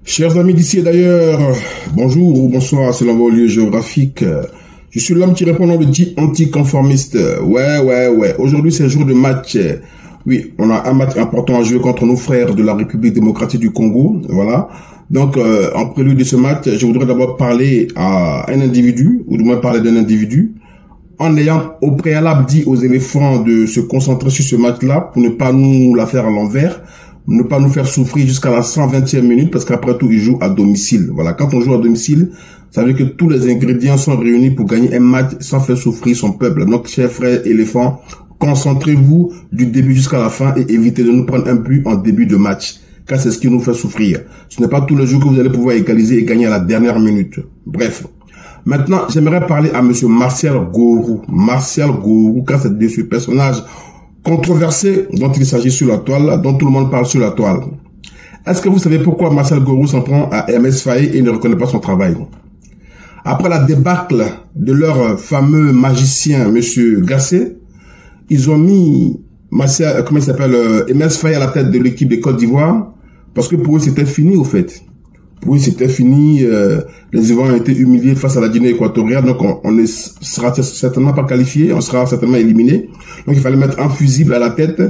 Chers amis d'ici et d'ailleurs, bonjour ou bonsoir selon vos lieux géographiques. Je suis l'homme qui répond au nom de dit anticonformiste. Ouais. Aujourd'hui, c'est un jour de match. Oui, on a un match important à jouer contre nos frères de la République démocratique du Congo. Voilà. Donc, en prélude de ce match, je voudrais d'abord parler à un individu, ou du moins parler d'un individu, en ayant au préalable dit aux éléphants de se concentrer sur ce match-là pour ne pas nous la faire à l'envers, ne pas nous faire souffrir jusqu'à la 120e minute, parce qu'après tout, ils jouent à domicile. Voilà, quand on joue à domicile, ça veut dire que tous les ingrédients sont réunis pour gagner un match sans faire souffrir son peuple. Donc, chers frères éléphants, concentrez-vous du début jusqu'à la fin et évitez de nous prendre un but en début de match, car c'est ce qui nous fait souffrir. Ce n'est pas tous les jours que vous allez pouvoir égaliser et gagner à la dernière minute. Bref. Maintenant, j'aimerais parler à monsieur Martial Gorou. Martial Gorou, car c'est de ce personnage controversé dont il s'agit sur la toile, dont tout le monde parle sur la toile. Est-ce que vous savez pourquoi Martial Gorou s'en prend à Hermès Faé et ne reconnaît pas son travail? Après la débâcle de leur fameux magicien, monsieur Gassé, ils ont mis Martial, comment il s'appelle, Hermès Faé à la tête de l'équipe de Côte d'Ivoire, parce que pour eux c'était fini au fait. Pour eux c'était fini, les Ivoiriens ont été humiliés face à la Guinée équatoriale, donc on ne sera certainement pas qualifié, on sera certainement éliminé. Donc il fallait mettre un fusible à la tête,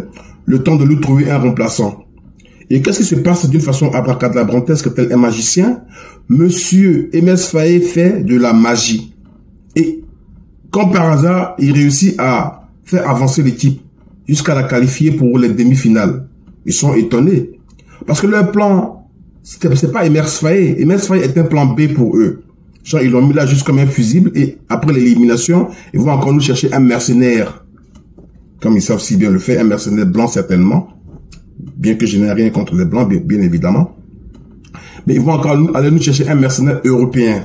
le temps de lui trouver un remplaçant. Et qu'est-ce qui se passe d'une façon abracadabrantesque tel un magicien? Monsieur Hermès Faé fait de la magie. Et comme par hasard, il réussit à faire avancer l'équipe jusqu'à la qualifier pour les demi-finales. Ils sont étonnés. Parce que leur plan, c'est pas Hermès Faé. Hermès Faé est un plan B pour eux. Genre, ils l'ont mis là juste comme un fusible et après l'élimination, ils vont encore nous chercher un mercenaire. Comme ils savent si bien le faire, un mercenaire blanc certainement. Bien que je n'ai rien contre les blancs, bien évidemment. Mais ils vont encore aller nous chercher un mercenaire européen.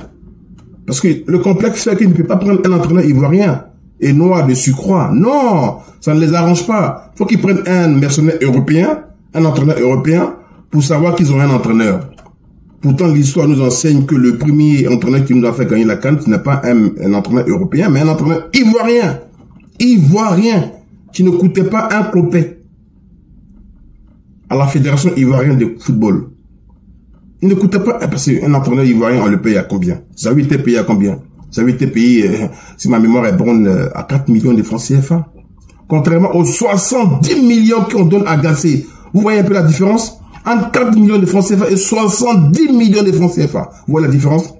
Parce que le complexe fait qu'il ne peut pas prendre un entraîneur ivoirien et noir de surcroît. Non, ça ne les arrange pas. Il faut qu'ils prennent un mercenaire européen, un entraîneur européen, pour savoir qu'ils ont un entraîneur. Pourtant, l'histoire nous enseigne que le premier entraîneur qui nous a fait gagner la CAN, ce n'est pas un entraîneur européen, mais un entraîneur ivoirien. Ivoirien, qui ne coûtait pas un clopet à la Fédération ivoirienne de football. Il ne coûtait pas, parce qu'un entraîneur ivoirien, on le paye à combien? Ça avait été payé à combien? Ça avait été payé, si ma mémoire est bonne, à 4 millions de francs CFA. Contrairement aux 70 millions qu'on donne à Gassé. Vous voyez un peu la différence? Entre 4 millions de francs CFA et 70 millions de francs CFA. Vous voyez la différence?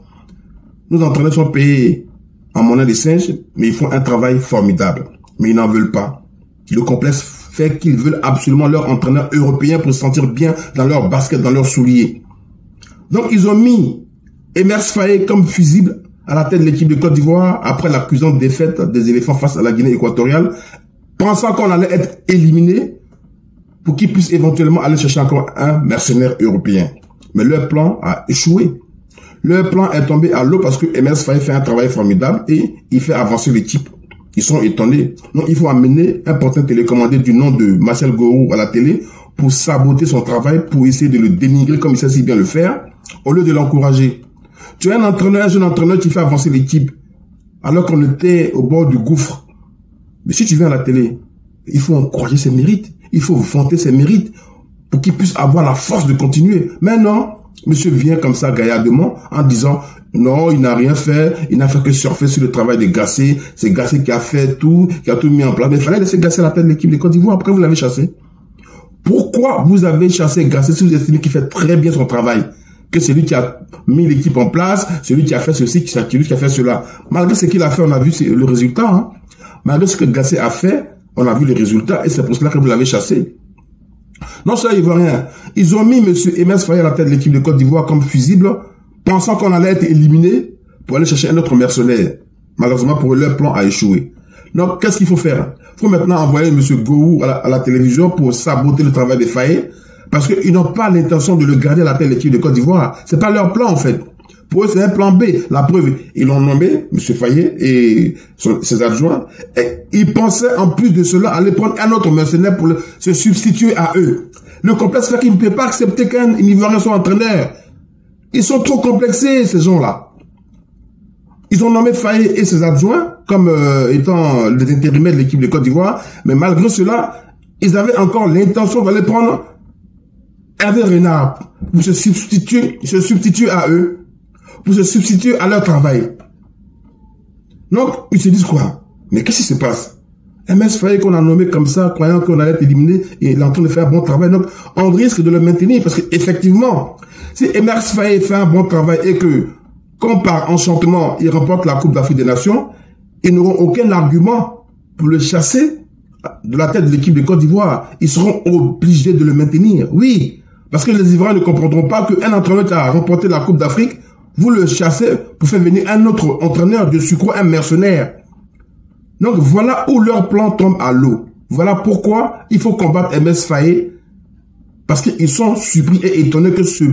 Nos entraîneurs sont payés en monnaie de singe, mais ils font un travail formidable. Mais ils n'en veulent pas. Le complexe fait qu'ils veulent absolument leur entraîneur européen pour se sentir bien dans leur basket, dans leurs souliers. Donc ils ont mis Hermès Faé comme fusible à la tête de l'équipe de Côte d'Ivoire après la cuisante défaite des éléphants face à la Guinée équatoriale, pensant qu'on allait être éliminé pour qu'ils puissent éventuellement aller chercher encore un mercenaire européen. Mais leur plan a échoué. Leur plan est tombé à l'eau parce que Hermès Faé fait un travail formidable et il fait avancer l'équipe. Ils sont étonnés. Donc il faut amener un porteur télécommandé du nom de Martial Gorou à la télé pour saboter son travail, pour essayer de le dénigrer comme il sait si bien le faire, au lieu de l'encourager. Tu es un entraîneur, un jeune entraîneur qui fait avancer l'équipe alors qu'on était au bord du gouffre. Mais si tu viens à la télé, il faut encourager ses mérites. Il faut vanter ses mérites pour qu'il puisse avoir la force de continuer. Mais non, monsieur vient comme ça gaillardement en disant non, il n'a rien fait, il n'a fait que surfer sur le travail de Gassé. C'est Gassé qui a fait tout, qui a tout mis en place. Mais il fallait laisser Gassé à la tête de l'équipe de Côte d'Ivoire. Pourquoi vous l'avez chassé? Pourquoi vous avez chassé Gassé si vous estimez qu'il fait très bien son travail? Que c'est lui qui a mis l'équipe en place, celui qui a fait ceci, celui qui a fait cela. Malgré ce qu'il a fait, on a vu le résultat. Hein? Malgré ce que Gassé a fait, on a vu les résultats et c'est pour cela que vous l'avez chassé. Non, ça, ils voient rien. Ils ont mis M. Hermès Faé à la tête de l'équipe de Côte d'Ivoire comme fusible, pensant qu'on allait être éliminé pour aller chercher un autre mercenaire. Malheureusement, pour eux, leur plan a échoué. Donc, qu'est-ce qu'il faut faire? Il faut maintenant envoyer M. Gorou à la télévision pour saboter le travail des Faé, parce qu'ils n'ont pas l'intention de le garder à la tête de l'équipe de Côte d'Ivoire. C'est pas leur plan, en fait. Pour eux, c'est un plan B. La preuve, ils l'ont nommé, M. Faé et ses adjoints, et ils pensaient, en plus de cela, aller prendre un autre mercenaire pour se substituer à eux. Le complexe fait qu'ils ne peuvent pas accepter qu'un Ivoirien soit entraîneur. Ils sont trop complexés, ces gens-là. Ils ont nommé Faé et ses adjoints comme étant les intérimaires de l'équipe de Côte d'Ivoire, mais malgré cela, ils avaient encore l'intention d'aller prendre Hervé Renard pour se substituer à eux, pour se substituer à leur travail. Donc, ils se disent quoi? Mais qu'est-ce qui se passe? MS Faye qu'on a nommé comme ça, croyant qu'on allait être éliminé, et il est en train de faire un bon travail. Donc, on risque de le maintenir parce qu'effectivement, si MS Faye fait un bon travail et que, comme par enchantement, il remporte la Coupe d'Afrique des Nations, ils n'auront aucun argument pour le chasser de la tête de l'équipe de Côte d'Ivoire. Ils seront obligés de le maintenir. Oui, parce que les Ivoiriens ne comprendront pas qu'un entraîneur qui a remporté la Coupe d'Afrique, vous le chassez pour faire venir un autre entraîneur, de surcroît un mercenaire. Donc voilà où leur plan tombe à l'eau. Voilà pourquoi il faut combattre MS Faye, parce qu'ils sont surpris et étonnés que ce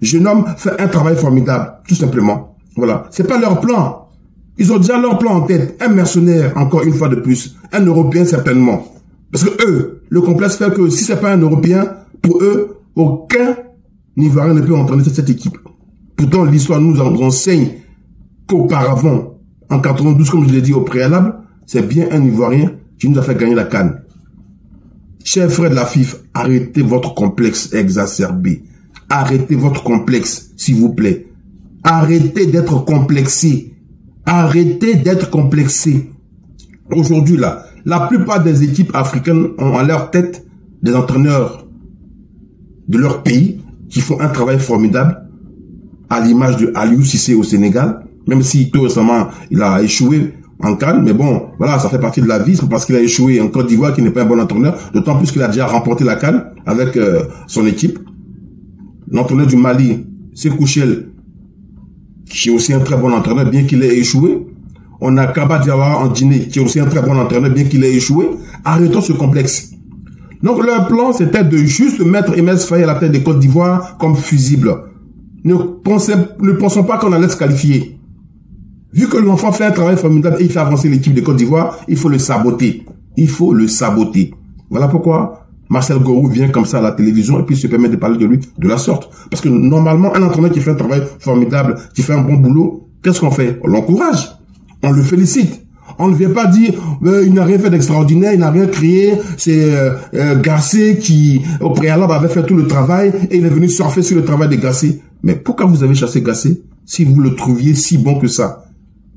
jeune homme fait un travail formidable, tout simplement. Voilà, c'est pas leur plan. Ils ont déjà leur plan en tête. Un mercenaire, encore une fois de plus. Un Européen, certainement. Parce que eux, le complexe fait que si c'est pas un Européen, pour eux, aucun Ivoirien ne peut entraîner cette équipe. Pourtant, l'histoire nous enseigne qu'auparavant, en 92, comme je l'ai dit au préalable, c'est bien un Ivoirien qui nous a fait gagner la CAN. Chers frères de la FIFA, arrêtez votre complexe exacerbé. Arrêtez votre complexe, s'il vous plaît. Arrêtez d'être complexé. Arrêtez d'être complexé. Aujourd'hui, là, la plupart des équipes africaines ont à leur tête des entraîneurs de leur pays qui font un travail formidable, à l'image de Aliou Cissé au Sénégal, même si tout récemment, il a échoué en CAN, mais bon, voilà, ça fait partie de la vie, c'est parce qu'il a échoué en Côte d'Ivoire, qui n'est pas un bon entraîneur, d'autant plus qu'il a déjà remporté la CAN avec son équipe. L'entraîneur du Mali, Sékou Chel, qui est aussi un très bon entraîneur, bien qu'il ait échoué. On a Kaba Diawara en Guinée, qui est aussi un très bon entraîneur, bien qu'il ait échoué. Arrêtons ce complexe. Donc leur plan, c'était de juste mettre MS Faye à la tête de Côte d'Ivoire comme fusible. Ne pensons pas qu'on allait se qualifier. Vu que l'enfant fait un travail formidable et il fait avancer l'équipe de Côte d'Ivoire, il faut le saboter. Il faut le saboter. Voilà pourquoi Marcel Gorou vient comme ça à la télévision et puis se permet de parler de lui de la sorte. Parce que normalement, un entraîneur qui fait un travail formidable, qui fait un bon boulot, qu'est-ce qu'on fait? On l'encourage. On le félicite. On ne vient pas dire il n'a rien fait d'extraordinaire, il n'a rien créé. C'est Gassé qui, au préalable, avait fait tout le travail et il est venu surfer sur le travail de Gassé. Mais pourquoi vous avez chassé Gassé si vous le trouviez si bon que ça?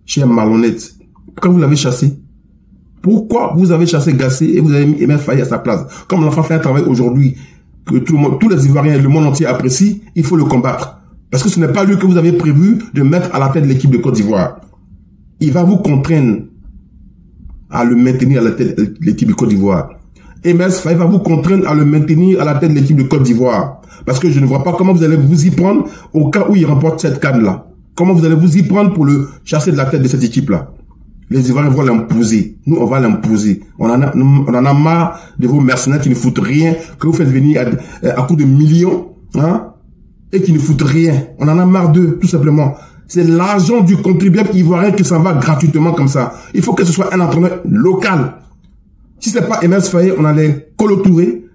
Cher malhonnête, pourquoi vous l'avez chassé? Pourquoi vous avez chassé Gassé et vous avez mis MS Faye à sa place? Comme l'enfant fait un travail aujourd'hui que tous les Ivoiriens et le monde entier apprécient, il faut le combattre. Parce que ce n'est pas lui que vous avez prévu de mettre à la tête de l'équipe de Côte d'Ivoire. Il va vous contraindre à le maintenir à la tête de l'équipe de Côte d'Ivoire. MS Faye va vous contraindre à le maintenir à la tête de l'équipe de Côte d'Ivoire. Parce que je ne vois pas comment vous allez vous y prendre au cas où il remporte cette CAN-là. Comment vous allez vous y prendre pour le chasser de la tête de cette équipe-là? Les Ivoiriens vont l'imposer. Nous, on va l'imposer. On en a marre de vos mercenaires qui ne foutent rien, que vous faites venir à coups de millions, hein, et qui ne foutent rien. On en a marre d'eux, tout simplement. C'est l'argent du contribuable ivoirien qui s'en va gratuitement comme ça. Il faut que ce soit un entraîneur local. Si c'est pas MS Faye, on a les Kolo Touré,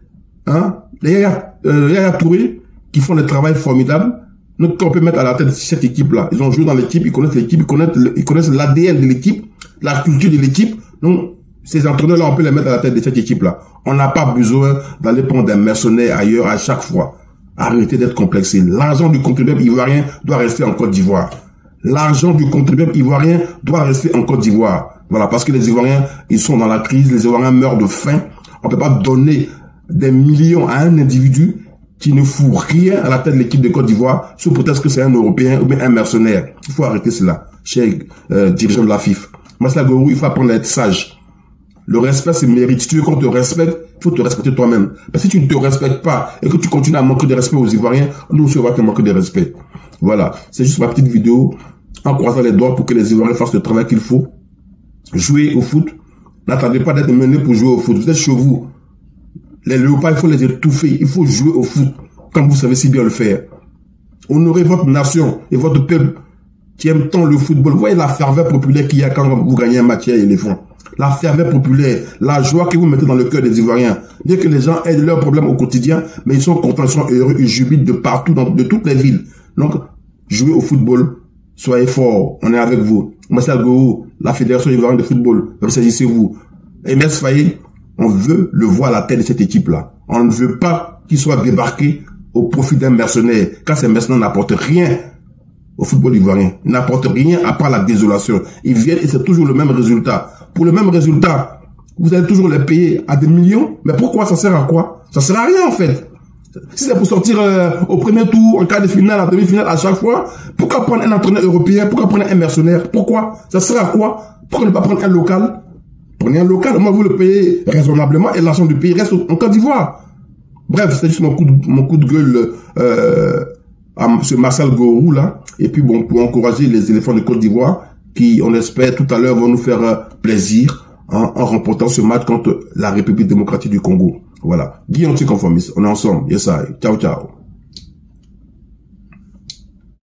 hein, les Yaya Touré, qui font le travail formidable. Donc, on peut mettre à la tête de cette équipe-là. Ils ont joué dans l'équipe, ils connaissent l'équipe, ils connaissent l'ADN de l'équipe, la culture de l'équipe. Donc, ces entraîneurs-là, on peut les mettre à la tête de cette équipe-là. On n'a pas besoin d'aller prendre des mercenaires ailleurs à chaque fois. Arrêtez d'être complexé. L'argent du contribuable ivoirien doit rester en Côte d'Ivoire. L'argent du contribuable ivoirien doit rester en Côte d'Ivoire. Voilà, parce que les Ivoiriens, ils sont dans la crise, les Ivoiriens meurent de faim. On ne peut pas donner des millions à un individu qui ne fout rien à la tête de l'équipe de Côte d'Ivoire, sous prétexte que c'est un Européen ou bien un mercenaire. Il faut arrêter cela, cher dirigeant de la FIFA. Marcel Gorou, il faut apprendre à être sage. Le respect, c'est mérite. Si tu veux qu'on te respecte, il faut te respecter toi-même. Parce que si tu ne te respectes pas et que tu continues à manquer de respect aux Ivoiriens, nous aussi, on va te manquer de respect. Voilà. C'est juste ma petite vidéo en croisant les doigts pour que les Ivoiriens fassent le travail qu'il faut. Jouer au foot. N'attendez pas d'être mené pour jouer au foot. Vous êtes chez vous. Les léopards, il faut les étouffer. Il faut jouer au foot, comme vous savez si bien le faire. Honorez votre nation et votre peuple qui aime tant le football. Vous voyez la ferveur populaire qu'il y a quand vous gagnez un match à éléphant. La ferveur populaire, la joie que vous mettez dans le cœur des Ivoiriens. Bien que les gens aient leurs problèmes au quotidien, mais ils sont contents, ils sont heureux, ils jubilent de partout, de toutes les villes. Donc, jouez au football, soyez forts, on est avec vous. Marcel Gorou, la Fédération ivoirienne de football, ressaisissez-vous. MS Faye, on veut le voir à la tête de cette équipe-là. On ne veut pas qu'il soit débarqué au profit d'un mercenaire, quand ces mercenaires n'apportent rien au football ivoirien, n'apportent rien à part la désolation. Ils viennent et c'est toujours le même résultat. Pour le même résultat, vous allez toujours les payer à des millions. Mais pourquoi? Ça sert à quoi? Ça sert à rien en fait. Si c'est pour sortir au premier tour, en quart de finale, en demi-finale à chaque fois, pourquoi prendre un entraîneur européen? Pourquoi prendre un mercenaire? Pourquoi? Ça sert à quoi? Pourquoi ne pas prendre un local? Prenez un local, moi vous le payez raisonnablement et l'argent du pays reste en Côte d'Ivoire. Bref, c'est juste mon coup de gueule à M. Marcel Gorou là. Et puis bon, pour encourager les éléphants de Côte d'Ivoire qui, on espère, tout à l'heure vont nous faire plaisir en remportant ce match contre la République démocratique du Congo. Voilà. Guy anticonformiste, on est ensemble. Yes, I. Ciao, ciao.